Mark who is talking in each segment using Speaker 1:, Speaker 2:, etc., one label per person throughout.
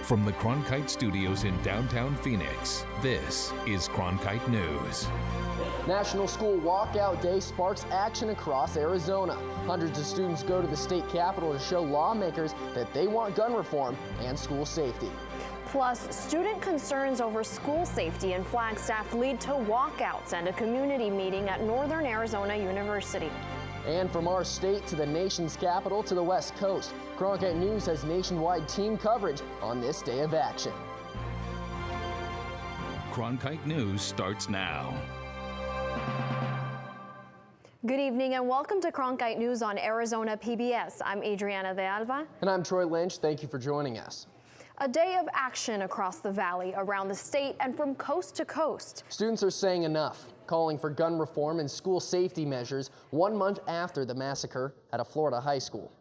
Speaker 1: From the Cronkite studios in downtown Phoenix, this is Cronkite News.
Speaker 2: National School Walkout Day sparks action across Arizona. Hundreds of students go to the state capitol to show lawmakers that they want gun reform and school safety.
Speaker 3: Plus, student concerns over school safety in Flagstaff lead to walkouts and a community meeting at Northern Arizona University.
Speaker 2: And from our state to the nation's capital to the West Coast, Cronkite News has nationwide team coverage on this day of action.
Speaker 1: Cronkite News starts now.
Speaker 3: Good evening and welcome to Cronkite News on Arizona PBS. I'm Adriana de Alba.
Speaker 2: And I'm Troy Lynch. Thank you for joining us.
Speaker 3: A day of action across the valley, around the state, and from coast to coast. Students
Speaker 2: are saying enough, calling for gun reform and school safety measures 1 month after the massacre at a Florida high school.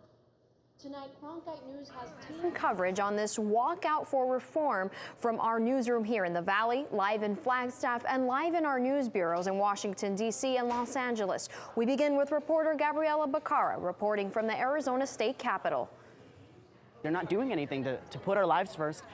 Speaker 3: Tonight, Cronkite News has team coverage on this walkout for reform from our newsroom here in the Valley, live in Flagstaff, and live in our news bureaus in Washington, D.C. and Los Angeles. We begin with reporter Gabriela Becerra reporting from the Arizona State Capitol.
Speaker 4: They're not doing anything to put our lives first.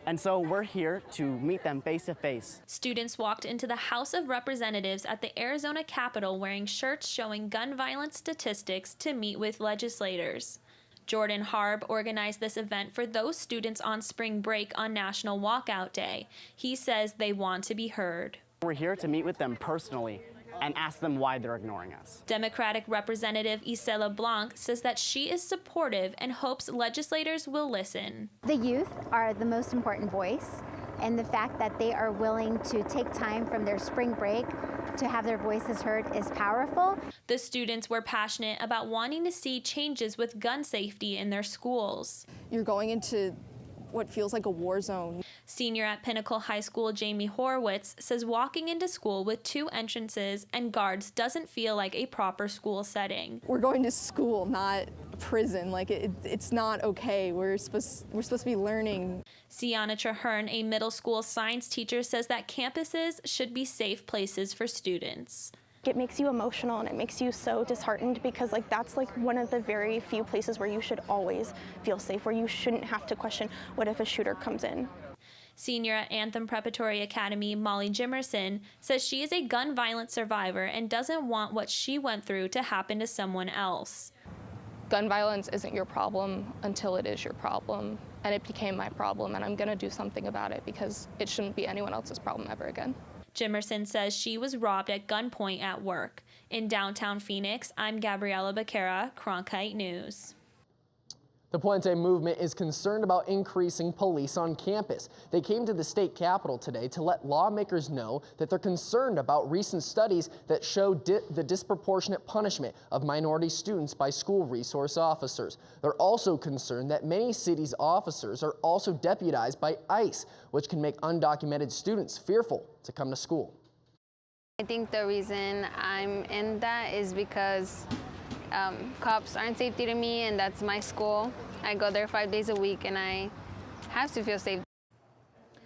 Speaker 4: And so we're here to meet them face to face.
Speaker 5: Students walked into the House of Representatives at the Arizona Capitol wearing shirts showing gun violence statistics to meet with legislators. Jordan Harb organized this event for those students on spring break on National Walkout Day. He says they want to be heard.
Speaker 4: We're here to meet with them personally and ask them why they're ignoring us.
Speaker 5: Democratic Representative Isela Blanc says that she is supportive and hopes legislators will listen.
Speaker 6: The youth are the most important voice, and the fact that they are willing to take time from their spring break to have their voices heard is powerful.
Speaker 5: The students were passionate about wanting to see changes with gun safety in their schools.
Speaker 7: You're going into what feels like a war zone.
Speaker 5: Senior at Pinnacle High School Jamie Horowitz says walking into school with 2 entrances and guards doesn't feel like a proper school setting.
Speaker 7: We're going to school, not prison. Like it's not okay. We're supposed to be learning.
Speaker 5: Sienna Traherne, a middle school science teacher, says that campuses should be safe places for students.
Speaker 8: It makes you emotional and it makes you so disheartened because that's one of the very few places where you should always feel safe, where you shouldn't have to question what if a shooter comes in.
Speaker 5: Senior at Anthem Preparatory Academy, Molly Jimerson, says she is a gun violence survivor and doesn't want what she went through to happen to someone else.
Speaker 7: Gun violence isn't your problem until it is your problem, and it became my problem, and I'm going to do something about it because it shouldn't be anyone else's problem ever again.
Speaker 5: Jimerson says she was robbed at gunpoint at work. In downtown Phoenix, I'm Gabriela Becerra, Cronkite News.
Speaker 2: The Puente movement is concerned about increasing police on campus. They came to the state capitol today to let lawmakers know that they're concerned about recent studies that show the disproportionate punishment of minority students by school resource officers. They're also concerned that many cities' officers are also deputized by ICE, which can make undocumented students fearful to come to school.
Speaker 9: I think the reason I'm in that is because cops aren't safety to me, and that's my school. I go there 5 days a week, and I have to feel safe.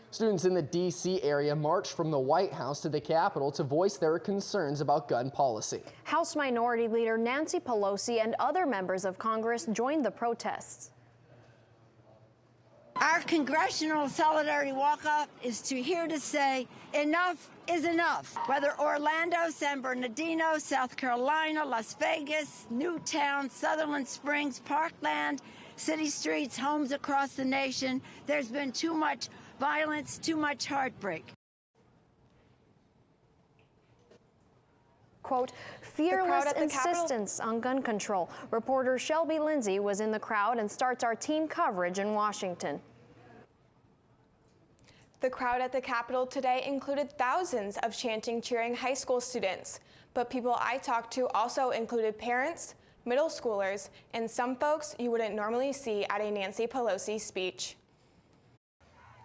Speaker 2: Students in the D.C. area marched from the White House to the Capitol to voice their concerns about gun policy.
Speaker 3: House Minority Leader Nancy Pelosi and other members of Congress joined the protests.
Speaker 10: Our Congressional Solidarity Walkout is here to say enough is enough. Whether Orlando, San Bernardino, South Carolina, Las Vegas, Newtown, Sutherland Springs, Parkland, city streets, homes across the nation, there's been too much violence, too much heartbreak.
Speaker 3: Quote, fearless insistence on gun control. Reporter Shelby Lindsay was in the crowd and starts our team coverage in Washington.
Speaker 11: The crowd at the Capitol today included thousands of chanting, cheering high school students. But people I talked to also included parents, middle schoolers, and some folks you wouldn't normally see at a Nancy Pelosi speech.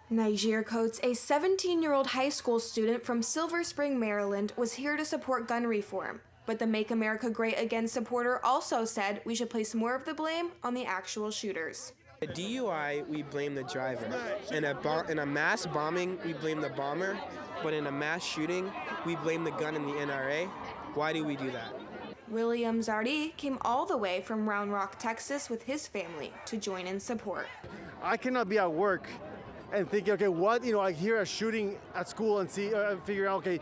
Speaker 11: Niger Coates, a 17-year-old high school student from Silver Spring, Maryland, was here to support gun reform. But the Make America Great Again supporter also said we should place more of the blame on the actual shooters.
Speaker 12: A DUI, we blame the driver. In a mass bombing, we blame the bomber. But in a mass shooting, we blame the gun and the NRA. Why do we do that?
Speaker 11: William Zardi came all the way from Round Rock, Texas with his family to join in support.
Speaker 13: I cannot be at work and think, okay, what, I hear a shooting at school and figure out, okay,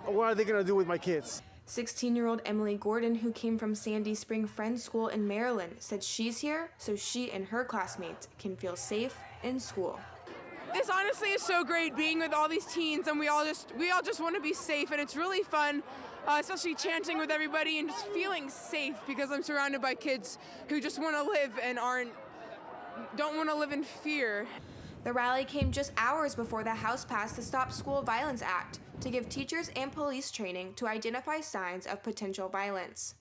Speaker 13: what are they going to do with my kids?
Speaker 11: 16-year-old Emily Gordon, who came from Sandy Spring Friends School in Maryland, said she's here so she and her classmates can feel safe in school.
Speaker 14: This honestly is so great, being with all these teens, and we all just want to be safe, and it's really fun, especially chanting with everybody and just feeling safe, because I'm surrounded by kids who just want to live and don't want to live in fear.
Speaker 11: The rally came just hours before the House passed the Stop School Violence Act to give teachers and police training to identify signs of potential violence.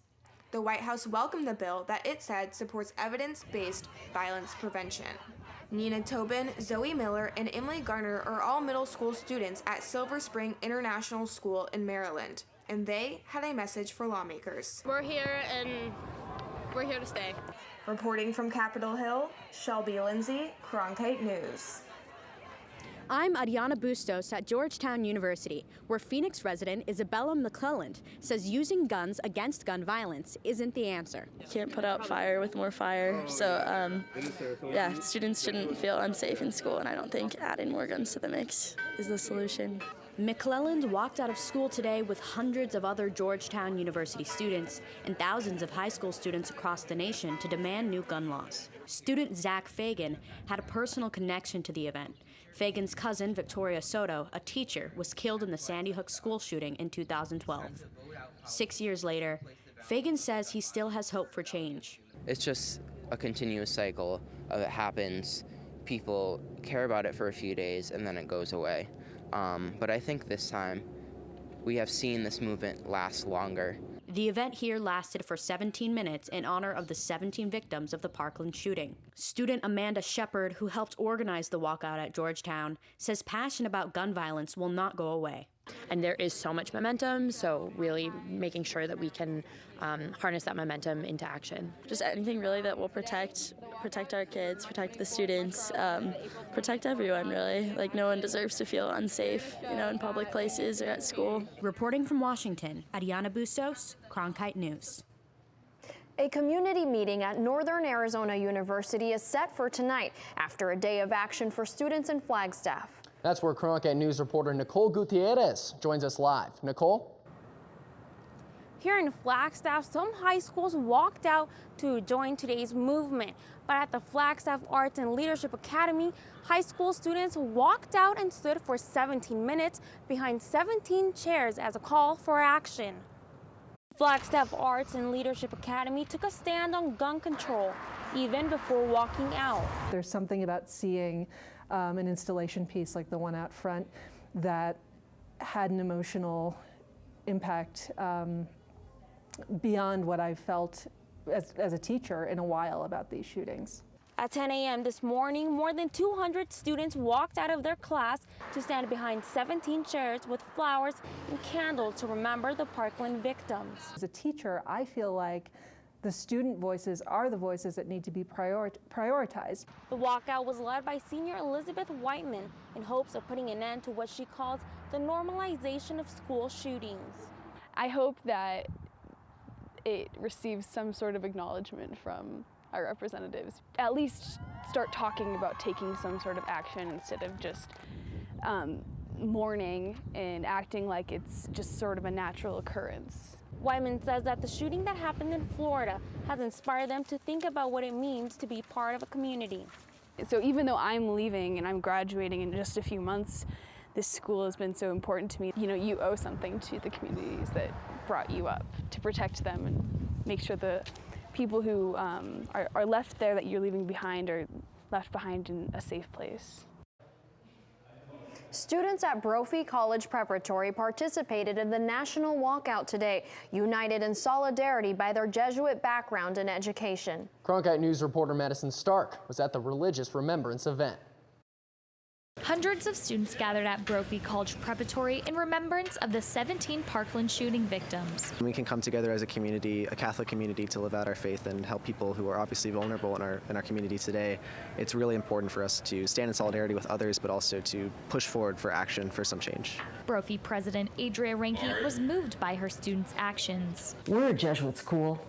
Speaker 11: The White House welcomed the bill that it said supports evidence-based violence prevention. Nina Tobin, Zoe Miller, and Emily Garner are all middle school students at Silver Spring International School in Maryland, and they had a message for lawmakers.
Speaker 15: We're here and we're here to stay.
Speaker 11: Reporting from Capitol Hill, Shelby Lindsay, Cronkite News.
Speaker 16: I'm Ariana Bustos at Georgetown University, where Phoenix resident Isabella McClelland says using guns against gun violence isn't the answer.
Speaker 17: You can't put out fire with more fire, so yeah, students shouldn't feel unsafe in school, and I don't think adding more guns to the mix is the solution.
Speaker 16: McClelland walked out of school today with hundreds of other Georgetown University students and thousands of high school students across the nation to demand new gun laws. Student Zach Fagan had a personal connection to the event. Fagan's cousin, Victoria Soto, a teacher, was killed in the Sandy Hook school shooting in 2012. 6 years later, Fagan says he still has hope for change.
Speaker 18: It's just a continuous cycle of it happens, people care about it for a few days, and then it goes away. But I think this time we have seen this movement last longer.
Speaker 16: The event here lasted for 17 minutes in honor of the 17 victims of the Parkland shooting. Student Amanda Shepard, who helped organize the walkout at Georgetown, says passion about gun violence will not go away.
Speaker 19: And there is so much momentum, so really making sure that we can harness that momentum into action.
Speaker 17: Just anything really that will protect our kids, protect the students, protect everyone really. Like no one deserves to feel unsafe, in public places or at school.
Speaker 16: Reporting from Washington, Ariana Bustos, Cronkite News.
Speaker 3: A community meeting at Northern Arizona University is set for tonight after a day of action for students and Flagstaff.
Speaker 2: That's where Cronkite News reporter Nicole Gutierrez joins us live. Nicole?
Speaker 20: Here in Flagstaff, some high schools walked out to join today's movement. But at the Flagstaff Arts and Leadership Academy, high school students walked out and stood for 17 minutes behind 17 chairs as a call for action. Flagstaff Arts and Leadership Academy took a stand on gun control even before walking out.
Speaker 21: There's something about seeing an installation piece like the one out front that had an emotional impact beyond what I've felt as a teacher in a while about these shootings.
Speaker 20: At 10 a.m. this morning, more than 200 students walked out of their class to stand behind 17 chairs with flowers and candles to remember the Parkland victims.
Speaker 21: As a teacher, I feel like the student voices are the voices that need to be prioritized.
Speaker 20: The walkout was led by senior Elizabeth Whiteman in hopes of putting an end to what she calls the normalization of school shootings.
Speaker 22: I hope that it receives some sort of acknowledgement from our representatives. At least start talking about taking some sort of action instead of just mourning and acting like it's just sort of a natural occurrence.
Speaker 20: Wyman says that the shooting that happened in Florida has inspired them to think about what it means to be part of a community.
Speaker 22: So even though I'm leaving and I'm graduating in just a few months, this school has been so important to me. You owe something to the communities that brought you up to protect them and make sure the people who are left there that you're leaving behind are left behind in a safe place.
Speaker 3: Students at Brophy College Preparatory participated in the National Walkout today, united in solidarity by their Jesuit background in education.
Speaker 2: Cronkite News reporter Madison Stark was at the religious remembrance event.
Speaker 1: Hundreds of students gathered at Brophy College Preparatory in remembrance of the 17 Parkland shooting victims.
Speaker 4: We can come together as a community, a Catholic community, to live out our faith and help people who are obviously vulnerable in our community today. It's really important for us to stand in solidarity with others, but also to push forward for action for some change.
Speaker 1: Brophy President Adria Ranke was moved by her students' actions.
Speaker 23: We're a Jesuit school.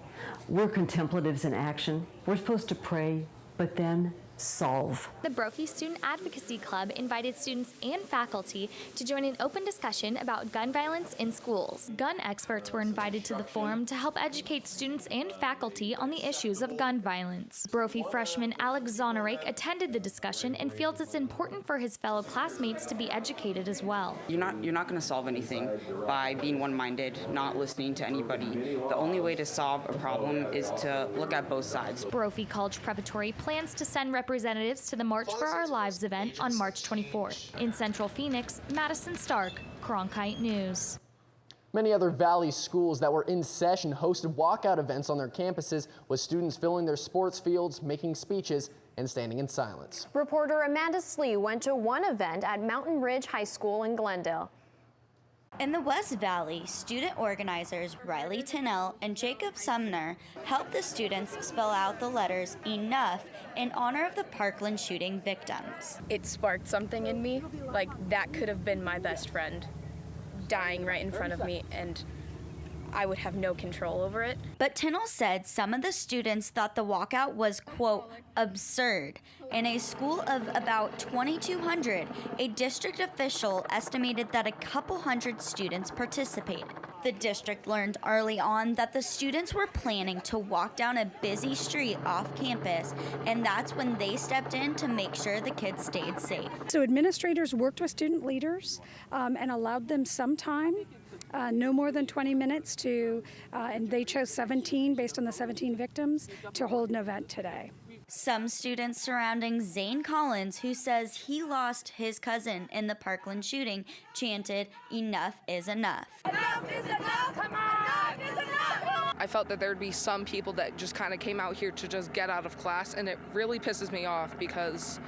Speaker 23: We're contemplatives in action. We're supposed to pray, but then solve.
Speaker 1: The Brophy Student Advocacy Club invited students and faculty to join an open discussion about gun violence in schools. Gun experts were invited to the forum to help educate students and faculty on the issues of gun violence. Brophy freshman Alex Zonarek attended the discussion and feels it's important for his fellow classmates to be educated as well.
Speaker 24: You're not going to solve anything by being one-minded, not listening to anybody. The only way to solve a problem is to look at both sides.
Speaker 1: Brophy College Preparatory plans to send representatives to the March for Our Lives event on March 24th. In Central Phoenix, Madison Stark, Cronkite News.
Speaker 2: Many other Valley schools that were in session hosted walkout events on their campuses, with students filling their sports fields, making speeches, and standing in silence.
Speaker 3: Reporter Amanda Slee went to one event at Mountain Ridge High School in Glendale.
Speaker 25: In the West Valley, student organizers Riley Tinnell and Jacob Sumner helped the students spell out the letters ENOUGH in honor of the Parkland shooting victims.
Speaker 26: It sparked something in me, like that could have been my best friend dying right in front of me, and I would have no control over it.
Speaker 25: But Tinnell said some of the students thought the walkout was, quote, absurd. In a school of about 2,200, a district official estimated that a couple hundred students participated. The district learned early on that the students were planning to walk down a busy street off campus, and that's when they stepped in to make sure the kids stayed safe.
Speaker 27: So administrators worked with student leaders and allowed them some time. No more than 20 minutes and they chose 17 based on the 17 victims to hold an event today.
Speaker 25: Some students surrounding Zane Collins, who says he lost his cousin in the Parkland shooting, chanted, "Enough is enough."
Speaker 28: Enough is enough! Come on! Enough is enough!
Speaker 7: I felt that there would be some people that just kind of came out here to just get out of class, and it really pisses me off because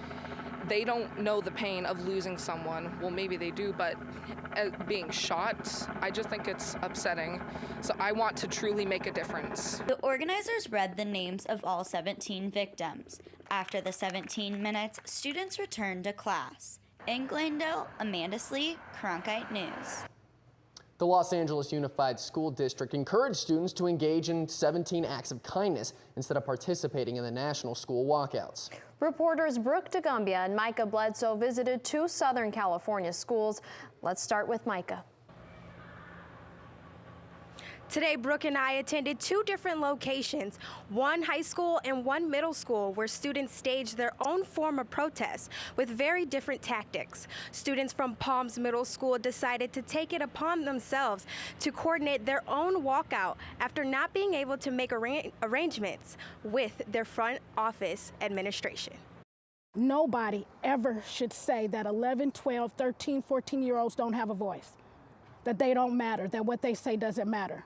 Speaker 7: they don't know the pain of losing someone. Well, maybe they do, but being shot, I just think it's upsetting. So I want to truly make a difference.
Speaker 25: The organizers read the names of all 17 victims. After the 17 minutes, students returned to class. In Glendale, Amanda Slee, Cronkite News.
Speaker 2: The Los Angeles Unified School District encouraged students to engage in 17 acts of kindness instead of participating in the National School Walkouts.
Speaker 3: Reporters Brooke DeGumbia and Micah Bledsoe visited 2 Southern California schools. Let's start with Micah.
Speaker 29: Today, Brooke and I attended 2 different locations, one high school and one middle school, where students staged their own form of protest with very different tactics. Students from Palms Middle School decided to take it upon themselves to coordinate their own walkout after not being able to make arrangements with their front office administration.
Speaker 30: Nobody ever should say that 11, 12, 13, 14-year-olds don't have a voice, that they don't matter, that what they say doesn't matter.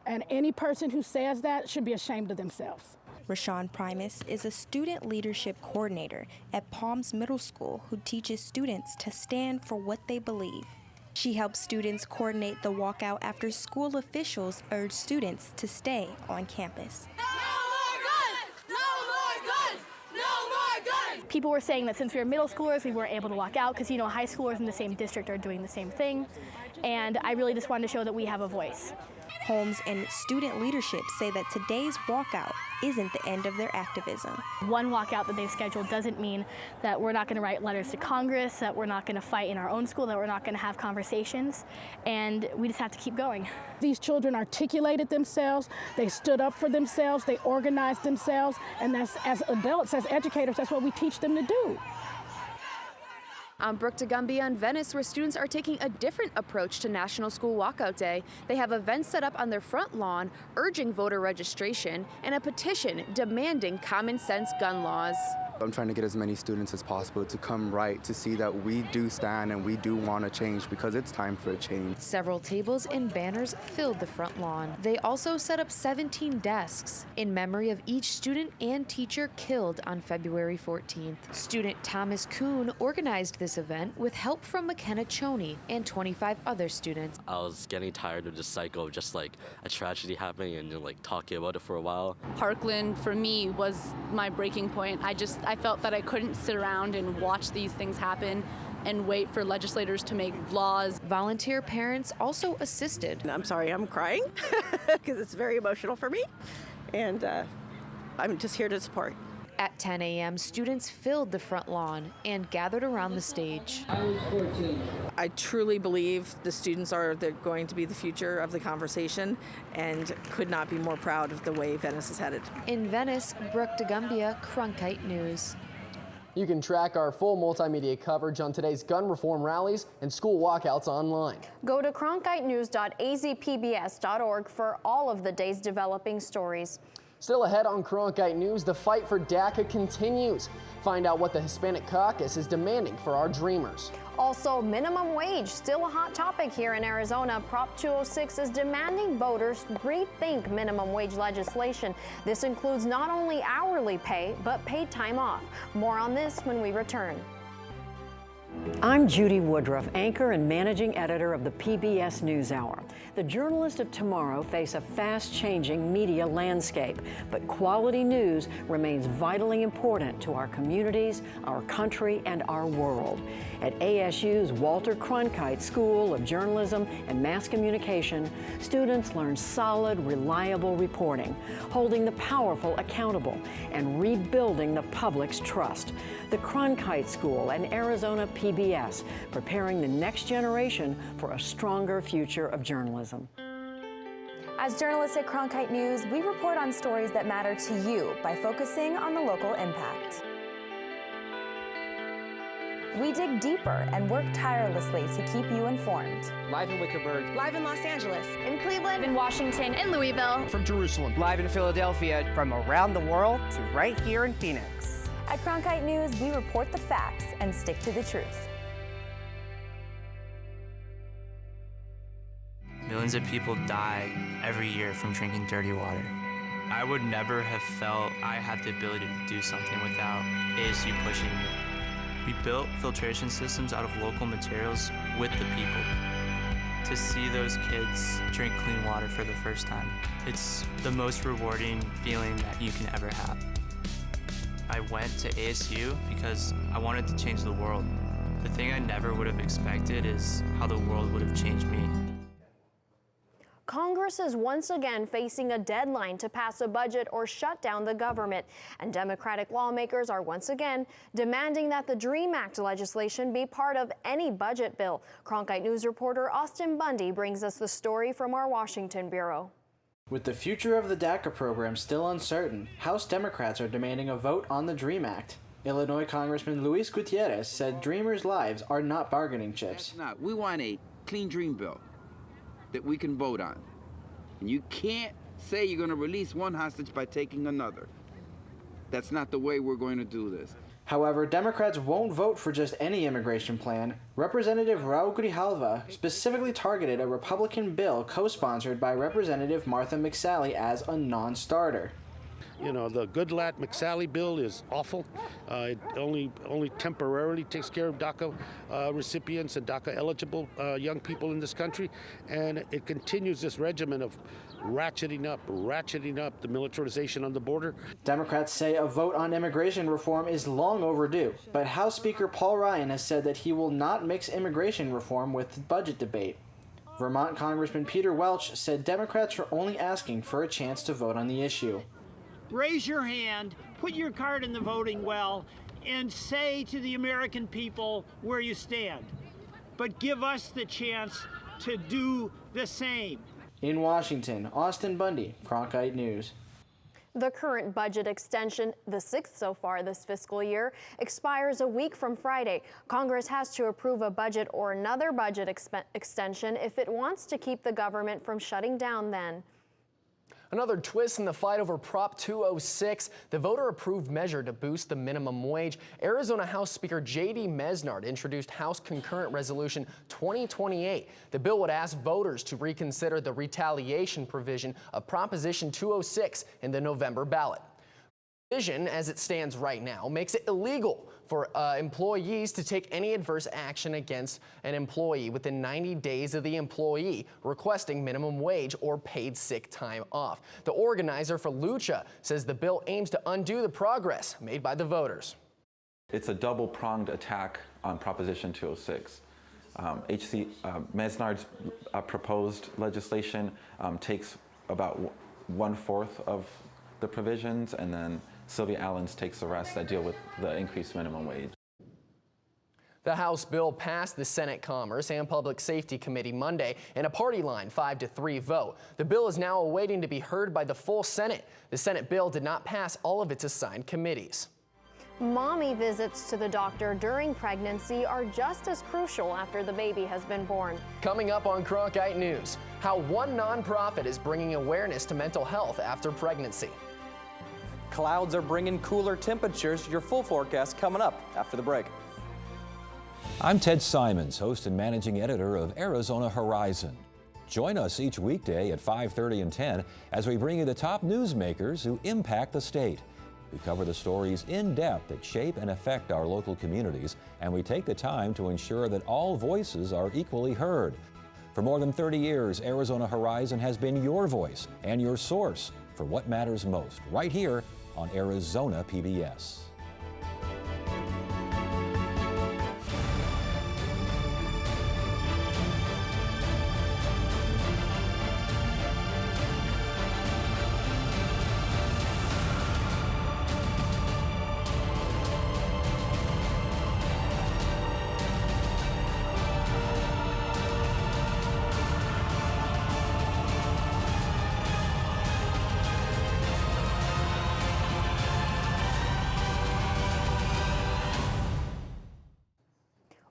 Speaker 30: And any person who says that should be ashamed of themselves.
Speaker 29: Rashawn Primus is a student leadership coordinator at Palms Middle School who teaches students to stand for what they believe. She helps students coordinate the walkout after school officials urge students to stay on campus.
Speaker 31: People were saying that since we were middle schoolers, we weren't able to walk out because, you know, high schoolers in the same district are doing the same thing. And I really just wanted to show that we have a voice.
Speaker 29: Holmes and student leadership say that today's walkout isn't the end of their activism.
Speaker 31: One walkout that they've scheduled doesn't mean that we're not going to write letters to Congress, that we're not going to fight in our own school, that we're not going to have conversations, and we just have to keep going.
Speaker 30: These children articulated themselves, they stood up for themselves, they organized themselves, and that's, as adults, as educators, that's what we teach them to do.
Speaker 32: I'm Brooke DeGumbia in Venice, where students are taking a different approach to National School Walkout Day. They have events set up on their front lawn, urging voter registration, and a petition demanding common sense gun laws.
Speaker 5: I'm trying to get as many students as possible to come right, to see that we do stand and we do want to change, because it's time for a change.
Speaker 6: Several tables and banners filled the front lawn. They also set up 17 desks in memory of each student and teacher killed on February 14th. Student Thomas Kuhn organized this event with help from McKenna Choney and 25 other students.
Speaker 8: I was getting tired of this cycle of just like a tragedy happening and like talking about it for a while.
Speaker 22: Parkland for me was my breaking point. I felt that I couldn't sit around and watch these things happen and wait for legislators to make laws.
Speaker 6: Volunteer parents also assisted.
Speaker 9: I'm sorry, I'm crying because it's very emotional for me, and I'm just here to support.
Speaker 6: At 10 a.m., students filled the front lawn and gathered around the stage.
Speaker 10: I truly believe the students are going to be the future of the conversation, and could not be more proud of the way Venice is headed.
Speaker 6: In Venice, Brooke DeGumbia, Cronkite News.
Speaker 2: You can track our full multimedia coverage on today's gun reform rallies and school walkouts online.
Speaker 3: Go to cronkitenews.azpbs.org for all of the day's developing stories.
Speaker 2: Still ahead on Cronkite News, the fight for DACA continues. Find out what the Hispanic Caucus is demanding for our dreamers.
Speaker 3: Also, minimum wage, still a hot topic here in Arizona. Prop 206 is demanding voters rethink minimum wage legislation. This includes not only hourly pay, but paid time off. More on this when we return.
Speaker 23: I'm Judy Woodruff, anchor and managing editor of the PBS NewsHour. The journalists of tomorrow face a fast-changing media landscape, but quality news remains vitally important to our communities, our country, and our world. At ASU's Walter Cronkite School of Journalism and Mass Communication, students learn solid, reliable reporting, holding the powerful accountable, and rebuilding the public's trust. The Cronkite School and Arizona PBS, preparing the next generation for a stronger future of journalism.
Speaker 11: As journalists at Cronkite News, we report on stories that matter to you by focusing on the local impact. We dig deeper and work tirelessly to keep you informed.
Speaker 12: Live in Wickerburg.
Speaker 11: Live in Los Angeles. In Cleveland. In Washington. In Louisville.
Speaker 12: From Jerusalem. Live in Philadelphia.
Speaker 13: From around the world to right here in Phoenix.
Speaker 11: At Cronkite News, we report the facts and stick to the truth.
Speaker 14: Millions of people die every year from drinking dirty water. I would never have felt I had the ability to do something without ASU pushing me. We built filtration systems out of local materials with the people. To see those kids drink clean water for the first time, it's the most rewarding feeling that you can ever have. I went to ASU because I wanted to change the world. The thing I never would have expected is how the world would have changed me.
Speaker 3: Congress is once again facing a deadline to pass a budget or shut down the government, and Democratic lawmakers are once again demanding that the DREAM Act legislation be part of any budget bill. Cronkite News reporter Austin Bundy brings us the story from our Washington bureau.
Speaker 15: With the future of the DACA program still uncertain, House Democrats are demanding a vote on the DREAM Act. Illinois Congressman Luis Gutierrez said dreamers' lives are not bargaining chips.
Speaker 18: We want a clean dream bill that we can vote on. And you can't say you're going to release one hostage by taking another. That's not the way we're going to do this.
Speaker 15: However, Democrats won't vote for just any immigration plan. Representative Raul Grijalva specifically targeted a Republican bill co-sponsored by Representative Martha McSally as a non-starter.
Speaker 19: You know, the Goodlatte McSally bill is awful. It only temporarily takes care of DACA recipients and DACA eligible young people in this country, and it continues this regimen of ratcheting up the militarization on the border.
Speaker 15: Democrats say a vote on immigration reform is long overdue, but House Speaker Paul Ryan has said that he will not mix immigration reform with the budget debate. Vermont Congressman Peter Welch said Democrats are only asking for a chance to vote on the issue.
Speaker 33: Raise your hand, put your card in the voting well, and say to the American people where you stand. But give us the chance to do the same.
Speaker 15: In Washington, Austin Bundy, Cronkite News.
Speaker 3: The current budget extension, the 6th so far this fiscal year, expires a week from Friday. Congress has to approve a budget or another budget extension if it wants to keep the government from shutting down then.
Speaker 2: Another twist in the fight over Prop 206, the voter-approved measure to boost the minimum wage. Arizona House Speaker J.D. Mesnard introduced House Concurrent Resolution 2028. The bill would ask voters to reconsider the retaliation provision of Proposition 206 in the November ballot. The provision, as it stands right now, makes it illegal for employees to take any adverse action against an employee within 90 days of the employee requesting minimum wage or paid sick time off. The organizer for Lucha says the bill aims to undo the progress made by the voters.
Speaker 1: It's a double-pronged attack on Proposition 206. Mesnard's proposed legislation takes about 1/4 of the provisions, and then Sylvia Allen's takes the rest that deal with the increased minimum wage.
Speaker 2: The House bill passed the Senate Commerce and Public Safety Committee Monday in a party line 5-3 vote. The bill is now awaiting to be heard by the full Senate. The Senate bill did not pass all of its assigned committees.
Speaker 3: Mommy visits to the doctor during pregnancy are just as crucial after the baby has been born.
Speaker 2: Coming up on Cronkite News, how one nonprofit is bringing awareness to mental health after pregnancy.
Speaker 4: Clouds are bringing cooler temperatures. Your full forecast coming up after the break.
Speaker 7: I'm Ted Simons, host and managing editor of Arizona Horizon. Join us each weekday at 5:30 and 10 as we bring you the top newsmakers who impact the state. We cover the stories in depth that shape and affect our local communities, and we take the time to ensure that all voices are equally heard. For more than 30 years, Arizona Horizon has been your voice and your source for what matters most, right here on Arizona PBS.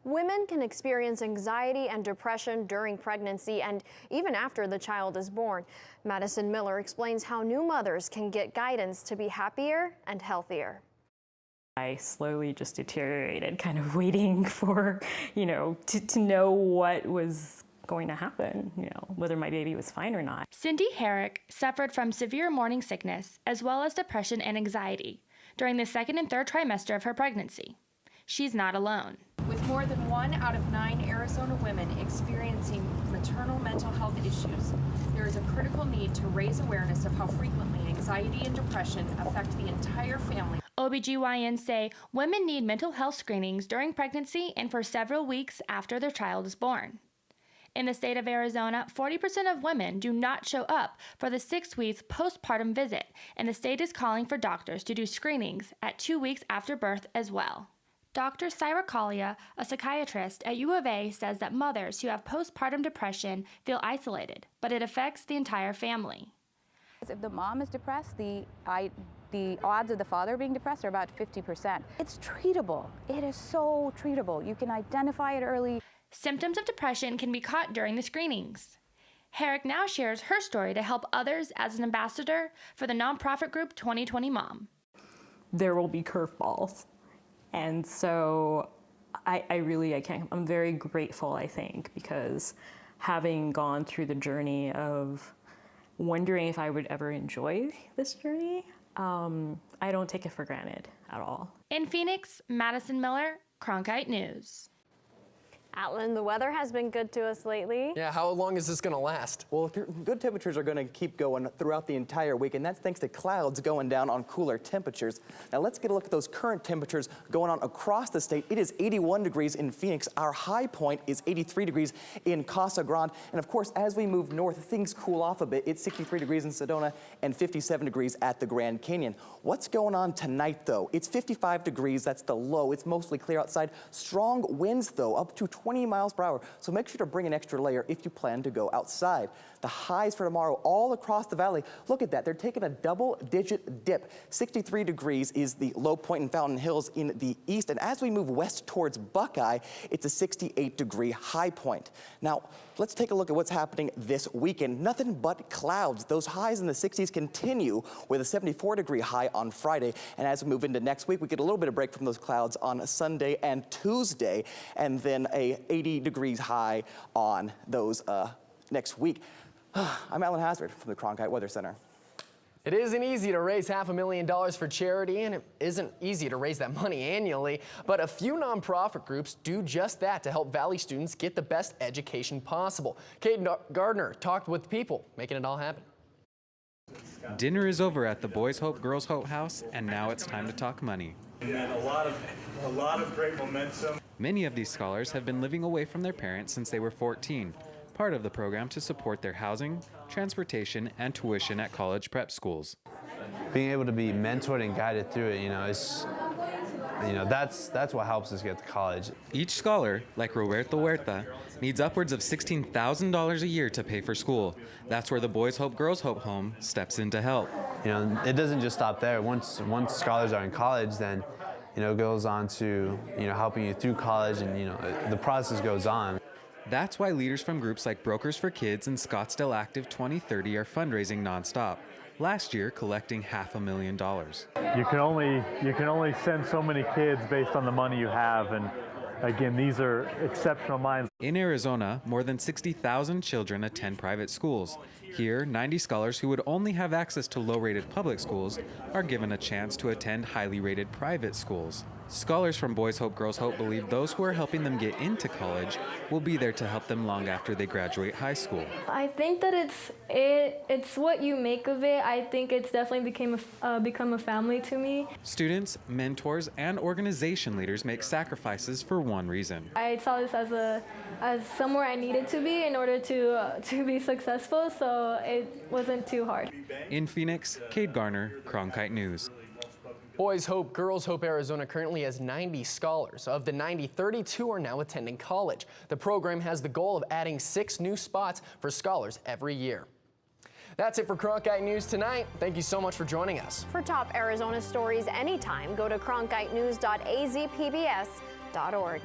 Speaker 3: Women can experience anxiety and depression during pregnancy and even after the child is born. Madison Miller explains how new mothers can get guidance to be happier and healthier.
Speaker 16: I slowly just deteriorated, kind of waiting for, to know what was going to happen, whether my baby was fine or not.
Speaker 17: Cindy Herrick suffered from severe morning sickness as well as depression and anxiety during the second and third trimester of her pregnancy. She's not alone.
Speaker 6: With more than 1 out of 9 Arizona women experiencing maternal mental health issues, there is a critical need to raise awareness of how frequently anxiety and depression affect the entire family.
Speaker 17: OBGYNs say women need mental health screenings during pregnancy and for several weeks after their child is born. In the state of Arizona, 40% of women do not show up for the 6-week postpartum visit, and the state is calling for doctors to do screenings at 2 weeks after birth as well. Dr. Syra Kalia, a psychiatrist at U of A, says that mothers who have postpartum depression feel isolated, but it affects the entire family.
Speaker 20: If the mom is depressed, the odds of the father being depressed are about 50%. It's treatable. It is so treatable. You can identify it early.
Speaker 17: Symptoms of depression can be caught during the screenings. Herrick now shares her story to help others as an ambassador for the nonprofit group 2020 Mom.
Speaker 16: There will be curveballs. And so I'm very grateful, I think, because having gone through the journey of wondering if I would ever enjoy this journey, I don't take it for granted at all.
Speaker 17: In Phoenix, Madison Miller, Cronkite News.
Speaker 3: Atlin, the weather has been good to us lately.
Speaker 2: Yeah, how long is this going to last?
Speaker 4: Well, good temperatures are going to keep going throughout the entire week, and that's thanks to clouds going down on cooler temperatures. Now let's get a look at those current temperatures going on across the state. It is 81 degrees in Phoenix. Our high point is 83 degrees in Casa Grande. And of course, as we move north, things cool off a bit. It's 63 degrees in Sedona and 57 degrees at the Grand Canyon. What's going on tonight, though? It's 55 degrees. That's the low. It's mostly clear outside. Strong winds, though, up to 20 miles per hour. So make sure to bring an extra layer if you plan to go outside. The highs for tomorrow all across the valley. Look at that. They're taking a double-digit dip. 63 degrees is the low point in Fountain Hills in the east. And as we move west towards Buckeye, it's a 68-degree high point. Now, let's take a look at what's happening this weekend. Nothing but clouds. Those highs in the 60s continue with a 74-degree high on Friday. And as we move into next week, we get a little bit of break from those clouds on Sunday and Tuesday, and then a 80 degrees high on those next week. I'm Alan Hazard from the Cronkite Weather Center.
Speaker 2: It isn't easy to raise $500,000 for charity, and it isn't easy to raise that money annually, but a few nonprofit groups do just that to help Valley students get the best education possible. Kate Gardner talked with people, making it all happen.
Speaker 5: Dinner is over at the Boys Hope, Girls Hope house, and now it's time to talk money.
Speaker 8: And then a lot of great momentum.
Speaker 5: Many of these scholars have been living away from their parents since they were 14, part of the program to support their housing, transportation, and tuition at college prep schools.
Speaker 21: Being able to be mentored and guided through it, that's what helps us get to college.
Speaker 5: Each scholar, like Roberto Huerta, needs upwards of $16,000 a year to pay for school. That's where the Boys Hope, Girls Hope home steps in to help.
Speaker 21: It doesn't just stop there. Once scholars are in college, then it goes on to helping you through college, and the process goes on.
Speaker 5: That's why leaders from groups like Brokers for Kids and Scottsdale Active 2030 are fundraising nonstop. Last year, collecting $500,000.
Speaker 22: You can only send so many kids based on the money you have, and again, these are exceptional minds.
Speaker 5: In Arizona, more than 60,000 children attend private schools. Here, 90 scholars who would only have access to low-rated public schools are given a chance to attend highly rated private schools. Scholars from Boys Hope, Girls Hope believe those who are helping them get into college will be there to help them long after they graduate high school.
Speaker 24: I think that it's what you make of it. I think it's definitely become a family to me.
Speaker 5: Students, mentors, and organization leaders make sacrifices for one reason.
Speaker 24: I saw this as somewhere I needed to be in order to be successful, so it wasn't too hard.
Speaker 5: In Phoenix, Kate Garner, Cronkite News.
Speaker 2: Boys Hope, Girls Hope Arizona currently has 90 scholars. Of the 90, 32 are now attending college. The program has the goal of adding 6 new spots for scholars every year. That's it for Cronkite News tonight. Thank you so much for joining us.
Speaker 3: For top Arizona stories anytime, go to cronkitenews.azpbs.org.